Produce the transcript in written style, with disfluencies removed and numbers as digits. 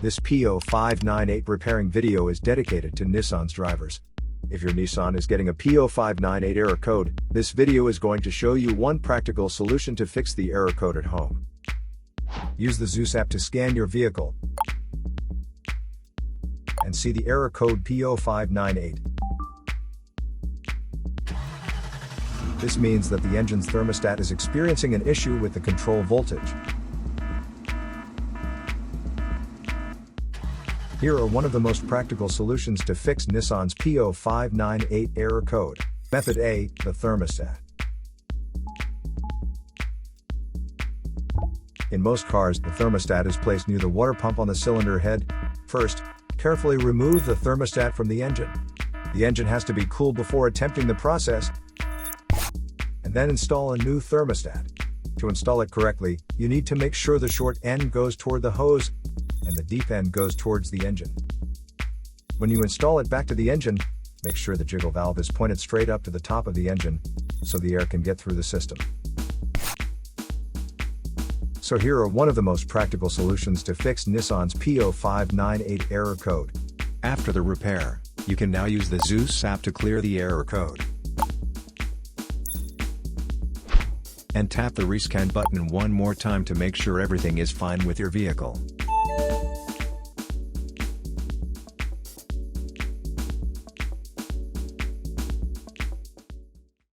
This P0598 repairing video is dedicated to Nissan's drivers. If your Nissan is getting a P0598 error code, this video is going to show you one practical solution to fix the error code at home. Use the Zeus app to scan your vehicle and see the error code P0598. This means that the engine's thermostat is experiencing an issue with the control voltage. Here are one of the most practical solutions to fix Nissan's P0598 error code. Method A, the thermostat. In most cars, the thermostat is placed near the water pump on the cylinder head. First, carefully remove the thermostat from the engine. The engine has to be cooled before attempting the process, and then install a new thermostat. To install it correctly, you need to make sure the short end goes toward the hose and the deep end goes towards the engine. When you install it back to the engine, make sure the jiggle valve is pointed straight up to the top of the engine so the air can get through the system. So here are one of the most practical solutions to fix Nissan's P0598 error code. After the repair, you can now use the Zeus app to clear the error code. And tap the rescan button one more time to make sure everything is fine with your vehicle.